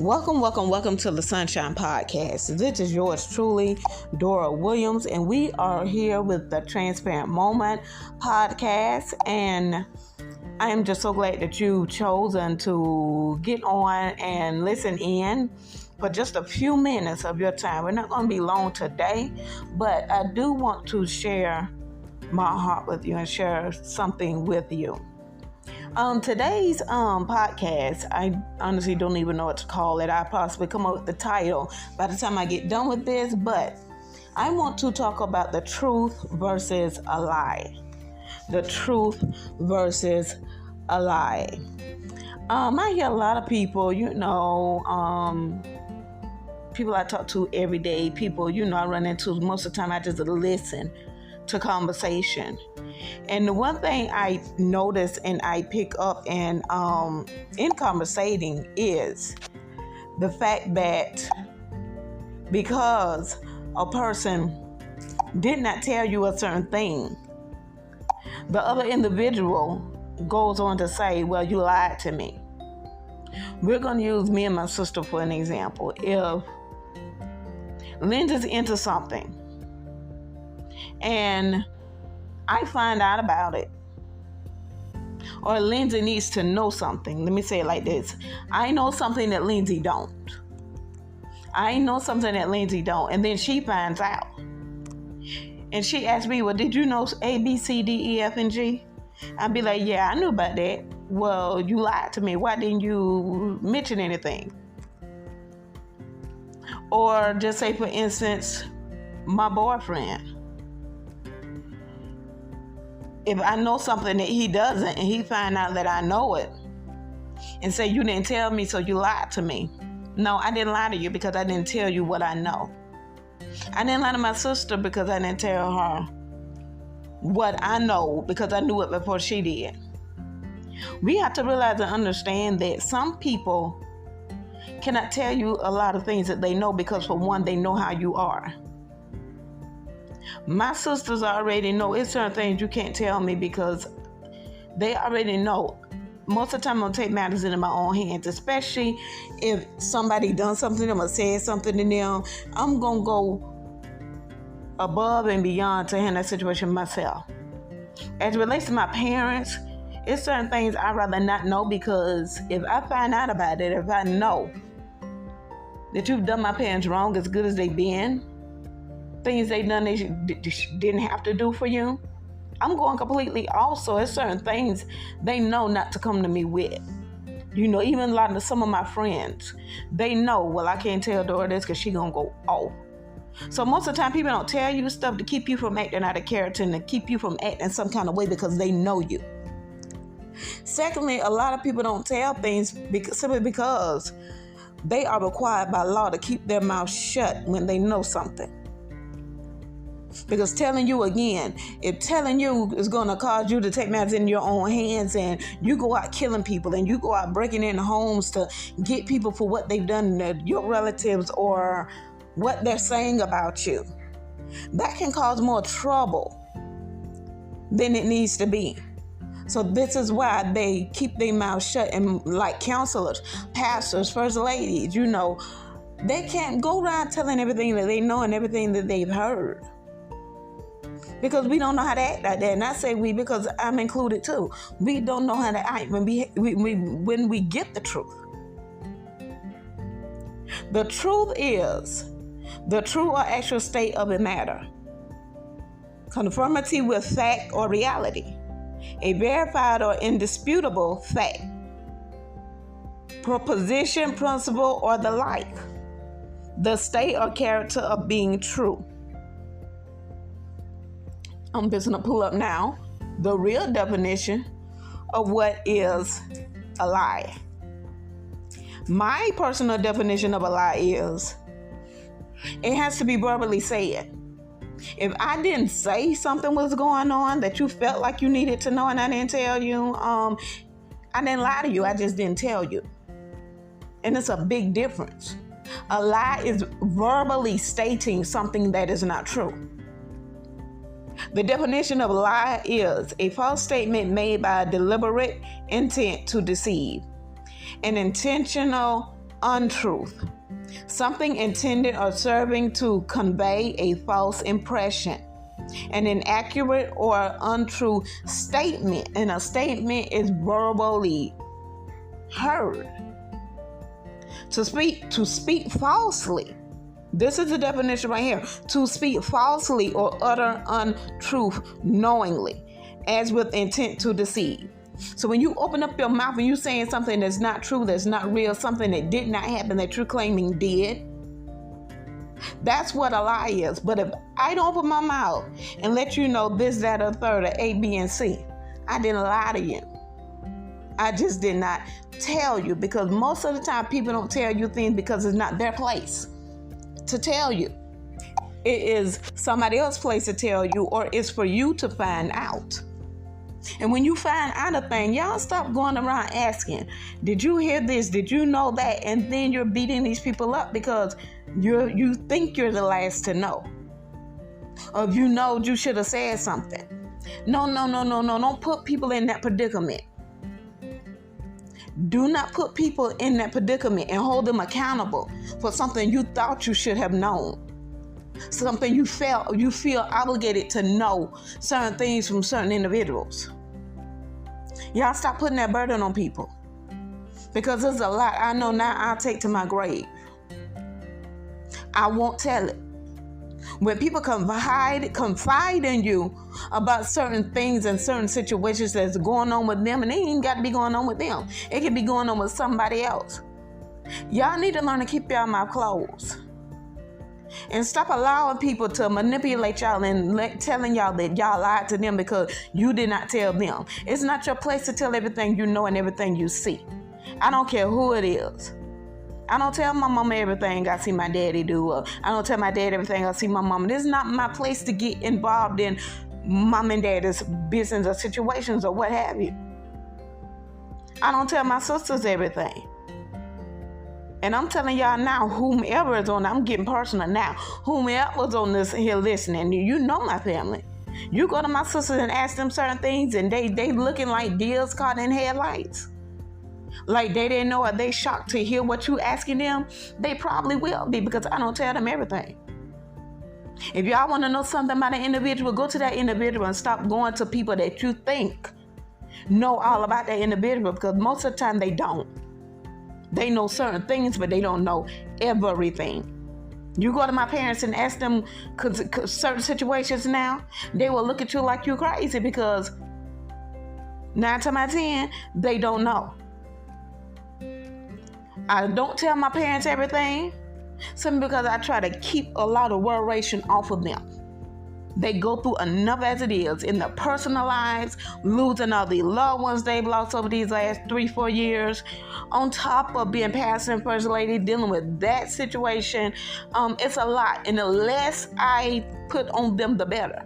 Welcome to the Sunshine Podcast. This is yours truly, Dora Williams, and we are here with the Transparent Moment Podcast. And I am just so glad that you've chosen to get on and listen in for just a few minutes of your time. We're not going to be long today, but I do want to share my heart with you and share something with you. Today's podcast, I honestly don't even know what to call it. I possibly come up with the title by the time I get done with this, but I want to talk about the truth versus a lie. The truth versus a lie. I hear a lot of people, people I talk to every day, people, I run into most of the time. I just listen to conversation. And the one thing I notice and I pick up in conversating is the fact that because a person did not tell you a certain thing, the other individual goes on to say, well, you lied to me. We're going to use me and my sister for an example. If Linda's into something and I find out about it, or Lindsay needs to know something. Let me say it like this. I know something that Lindsay don't. And then she finds out. And she asks me, well, did you know A, B, C, D, E, F, and G? I'd be like, yeah, I knew about that. Well, you lied to me. Why didn't you mention anything? Or just say, for instance, my boyfriend. If I know something that he doesn't and he find out that I know it and say, you didn't tell me, so you lied to me. No, I didn't lie to you because I didn't tell you what I know. I didn't lie to my sister because I didn't tell her what I know because I knew it before she did. We have to realize and understand that some people cannot tell you a lot of things that they know because, for one, they know how you are. My sisters already know it's certain things you can't tell me because they already know. Most of the time I'm going to take matters into my own hands, especially if somebody done something to them or said something to them. I'm going to go above and beyond to handle that situation myself. As it relates to my parents, it's certain things I'd rather not know because if I find out about it, if I know that you've done my parents wrong as good as they've been, things they done they didn't have to do for you, I'm going completely also. There's certain things they know not to come to me with. Even some of my friends, they know, well, I can't tell Dora this because she gonna go off. So most of the time people don't tell you stuff to keep you from acting out of character and to keep you from acting some kind of way because they know you. Secondly, a lot of people don't tell things simply because they are required by law to keep their mouth shut when they know something. Because telling you again, if telling you is going to cause you to take matters in your own hands and you go out killing people and you go out breaking into homes to get people for what they've done to your relatives or what they're saying about you, that can cause more trouble than it needs to be. So this is why they keep their mouth shut. And like counselors, pastors, first ladies, they can't go around telling everything that they know and everything that they've heard. Because we don't know how to act like that. And I say we because I'm included too. We don't know how to act when we get the truth. The truth is the true or actual state of a matter. Conformity with fact or reality. A verified or indisputable fact. Proposition, principle, or the like. The state or character of being true. I'm just going to pull up now the real definition of what is a lie. My personal definition of a lie is it has to be verbally said. If I didn't say something was going on that you felt like you needed to know and I didn't tell you, I didn't lie to you. I just didn't tell you. And it's a big difference. A lie is verbally stating something that is not true. The definition of a lie is a false statement made by a deliberate intent to deceive, an intentional untruth. Something intended or serving to convey a false impression. An inaccurate or untrue statement. And a statement is verbally heard. To speak falsely. This is the definition right here. To speak falsely or utter untruth knowingly, as with intent to deceive. So when you open up your mouth and you're saying something that's not true, that's not real, something that did not happen, that you're claiming did, that's what a lie is. But if I don't open my mouth and let you know this, that, or third, or A, B, and C, I didn't lie to you. I just did not tell you, because most of the time people don't tell you things because it's not their place to tell you. It is somebody else's place to tell you, or it's for you to find out. And when you find out a thing, y'all stop going around asking, did you hear this? Did you know that? And then you're beating these people up because you think you're the last to know. Or if you know, you should have said something. No. Don't put people in that predicament. Do not put people in that predicament and hold them accountable for something you thought you should have known. Something you feel obligated to know certain things from certain individuals. Y'all stop putting that burden on people, because there's a lot I know now I'll take to my grave. I won't tell it. When people confide in you about certain things and certain situations that's going on with them, and it ain't got to be going on with them. It can be going on with somebody else. Y'all need to learn to keep your mouth closed. And stop allowing people to manipulate y'all and telling y'all that y'all lied to them because you did not tell them. It's not your place to tell everything you know and everything you see. I don't care who it is. I don't tell my mama everything I see my daddy do. Or I don't tell my dad everything I see my mama. This is not my place to get involved in mom and dad's business or situations or what have you. I don't tell my sisters everything. And I'm telling y'all now, whomever is on, I'm getting personal now, whomever's on this here listening, you know my family. You go to my sisters and ask them certain things, and they looking like deers caught in headlights. Like they didn't know. Are they shocked to hear what you asking them? They probably will be, because I don't tell them everything. If y'all want to know something about an individual, go to that individual and stop going to people that you think know all about that individual, because most of the time they don't. They know certain things, but they don't know everything. You go to my parents and ask them certain situations now, they will look at you like you're crazy, because 9 times out of 10, they don't know. I don't tell my parents everything, simply because I try to keep a lot of worration off of them. They go through enough as it is in their personal lives, losing all the loved ones they've lost over these last 3-4 years, on top of being pastor and first lady, dealing with that situation. It's a lot, and the less I put on them, the better.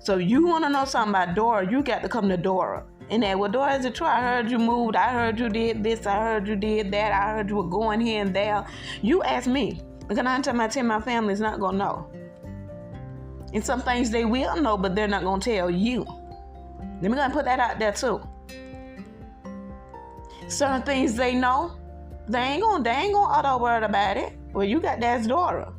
So you want to know something about Dora, you got to come to Dora. And that, well, Dora, is it true? I heard you moved. I heard you did this. I heard you did that. I heard you were going here and there. You ask me, because 9 times out of 10, my family's not going to know. And some things they will know, but they're not going to tell you. Let me go and put that out there too. Certain things they know, they ain't gonna auto word about it. Well, you got that's Dora.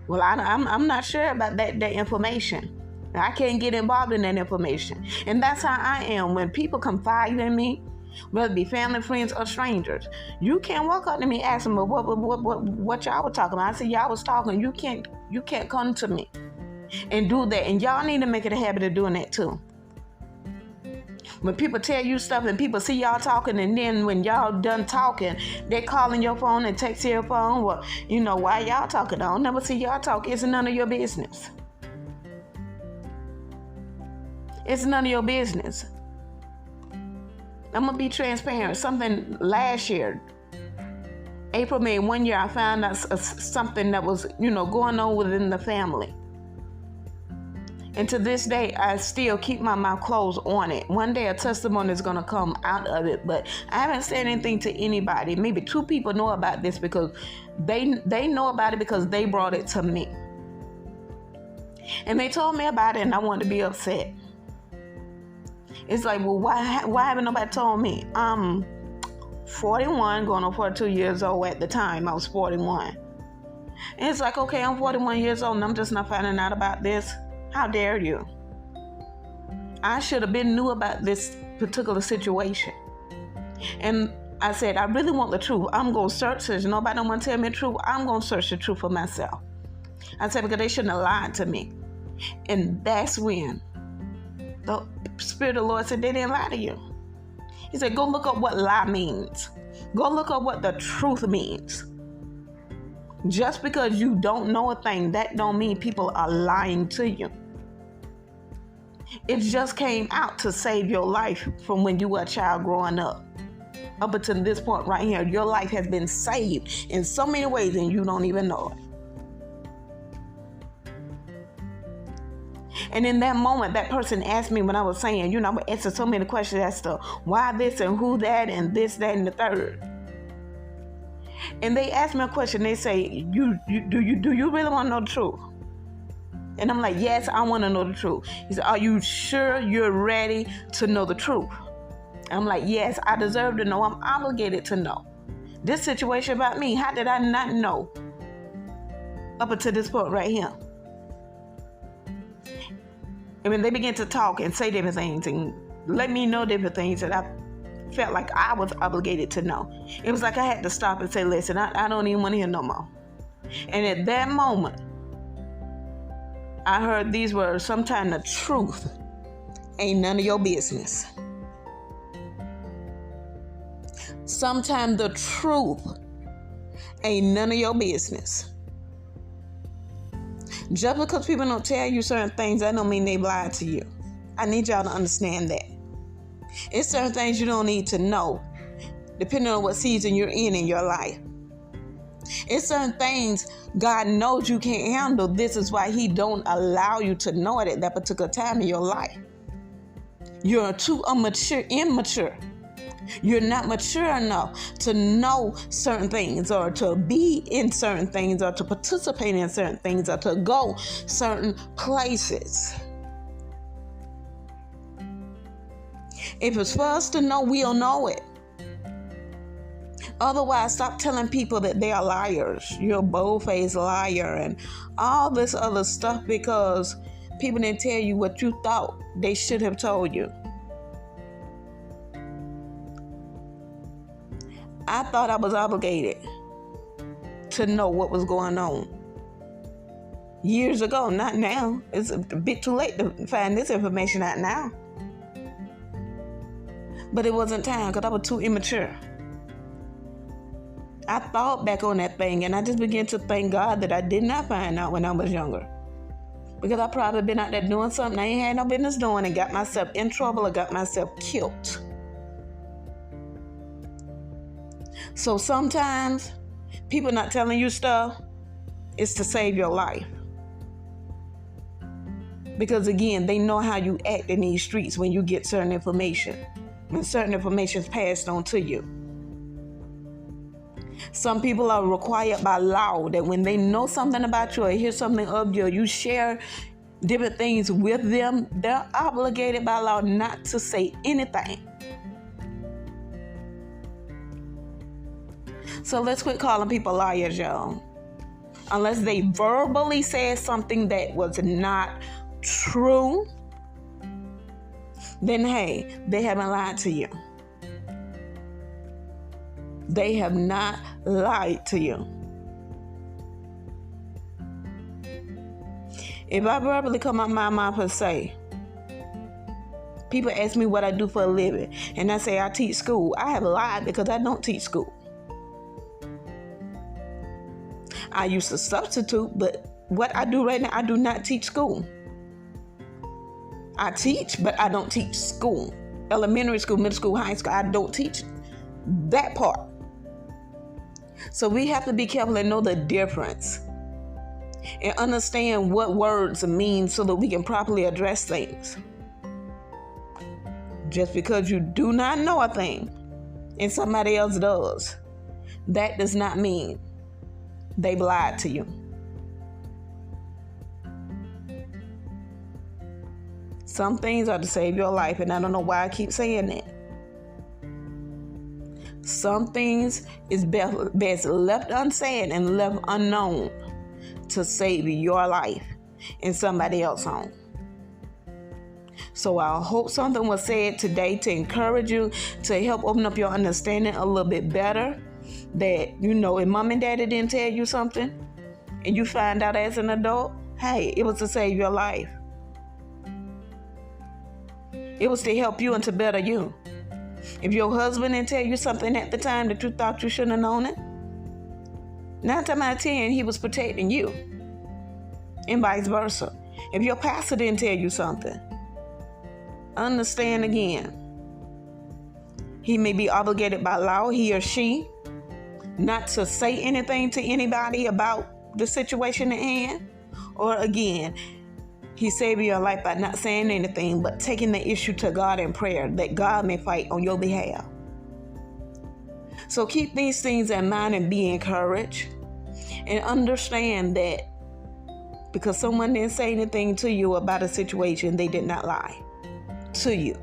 Well, I'm not sure about that information. I can't get involved in that information. And that's how I am. When people confide in me, whether it be family, friends, or strangers, you can't walk up to me and ask them, well, what y'all were talking about. I said, y'all was talking. You can't come to me and do that. And y'all need to make it a habit of doing that too. When people tell you stuff and people see y'all talking, and then when y'all done talking, they calling your phone and text your phone, well, why y'all talking? I don't never see y'all talk. It's none of your business. It's none of your business. I'm going to be transparent. Something last year, April, May, 1 year, I found out something that was, going on within the family. And to this day, I still keep my mouth closed on it. One day a testimony is going to come out of it, but I haven't said anything to anybody. Maybe 2 people know about this because they know about it because they brought it to me. And they told me about it, and I wanted to be upset. It's like, well, why haven't nobody told me? 41, going on 42 years old at the time. I was 41. And it's like, okay, I'm 41 years old and I'm just not finding out about this. How dare you? I should have been knew about this particular situation. And I said, I really want the truth. I'm going to search it. Nobody don't want to tell me the truth. I'm going to search the truth for myself. I said, because they shouldn't have lied to me. And that's when the Spirit of the Lord said, they didn't lie to you. He said, go look up what lie means. Go look up what the truth means. Just because you don't know a thing, that don't mean people are lying to you. It just came out to save your life from when you were a child growing up. Up until this point right here, your life has been saved in so many ways and you don't even know it. And in that moment, that person asked me when I was saying, I would answer so many questions as to why this and who that and this, that, and the third. And they asked me a question. They say, do you really want to know the truth? And I'm like, yes, I want to know the truth. He said, are you sure you're ready to know the truth? I'm like, yes, I deserve to know. I'm obligated to know. This situation about me, how did I not know up until this point right here? And when they began to talk and say different things and let me know different things that I felt like I was obligated to know, it was like I had to stop and say, listen, I don't even want to hear no more. And at that moment, I heard these words, sometimes the truth ain't none of your business. Sometimes the truth ain't none of your business. Just because people don't tell you certain things, that don't mean they lied to you. I need y'all to understand that. It's certain things you don't need to know, depending on what season you're in your life. It's certain things God knows you can't handle. This is why He don't allow you to know it at that particular time in your life. You're too immature. You're not mature enough to know certain things or to be in certain things or to participate in certain things or to go certain places. If it's for us to know, we'll know it. Otherwise, stop telling people that they are liars. You're a bold-faced liar and all this other stuff because people didn't tell you what you thought they should have told you. I thought I was obligated to know what was going on years ago, not now. It's a bit too late to find this information out now. But it wasn't time because I was too immature. I thought back on that thing and I just began to thank God that I did not find out when I was younger. Because I probably been out there doing something I ain't had no business doing and got myself in trouble or got myself killed. So sometimes people not telling you stuff is to save your life. Because again, they know how you act in these streets when you get certain information. When certain information is passed on to you. Some people are required by law that when they know something about you or hear something of you, or you share different things with them, they're obligated by law not to say anything. So let's quit calling people liars, y'all. Unless they verbally said something that was not true, then hey, they haven't lied to you. They have not lied to you. If I verbally come out my mouth and say, people ask me what I do for a living, and I say I teach school, I have lied because I don't teach school. I used to substitute, but what I do right now, I do not teach school. I teach, but I don't teach school. Elementary school, middle school, high school, I don't teach that part. So we have to be careful and know the difference and understand what words mean so that we can properly address things. Just because you do not know a thing and somebody else does, that does not mean they've lied to you. Some things are to save your life, and I don't know why I keep saying that. Some things is best left unsaid and left unknown to save your life and somebody else's home. So I hope something was said today to encourage you, to help open up your understanding a little bit better. That, if mom and daddy didn't tell you something and you find out as an adult, hey, it was to save your life. It was to help you and to better you. If your husband didn't tell you something at the time that you thought you shouldn't have known it, 9 times out of 10, he was protecting you. And vice versa. If your pastor didn't tell you something, understand again, he may be obligated by law, he or she, not to say anything to anybody about the situation at hand. Or again, he saved your life by not saying anything, but taking the issue to God in prayer, that God may fight on your behalf. So keep these things in mind and be encouraged. And understand that because someone didn't say anything to you about a situation, they did not lie to you.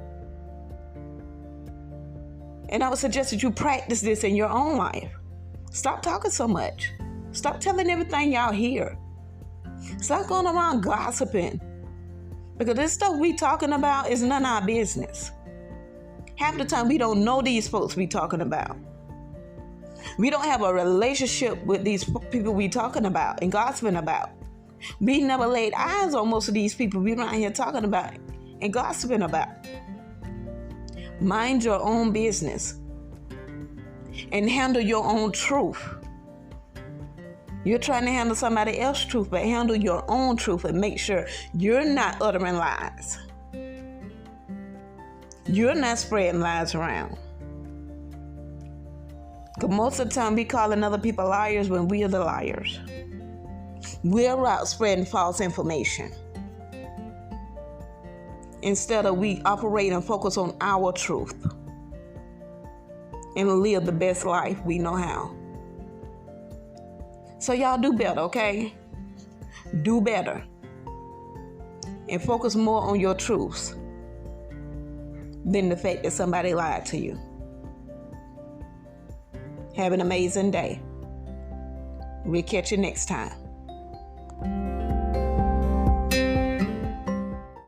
And I would suggest that you practice this in your own life. Stop talking so much. Stop telling everything y'all hear. Stop going around gossiping. Because this stuff we talking about is none of our business. Half the time we don't know these folks we talking about. We don't have a relationship with these people we talking about and gossiping about. We never laid eyes on most of these people we around here talking about and gossiping about. Mind your own business and handle your own truth. You're trying to handle somebody else's truth, but handle your own truth and make sure you're not uttering lies. You're not spreading lies around. Because most of the time we calling other people liars when we are the liars. We're out spreading false information. Instead of we operate and focus on our truth and live the best life we know how. So y'all do better, okay? Do better. And focus more on your truths than the fact that somebody lied to you. Have an amazing day. We'll catch you next time.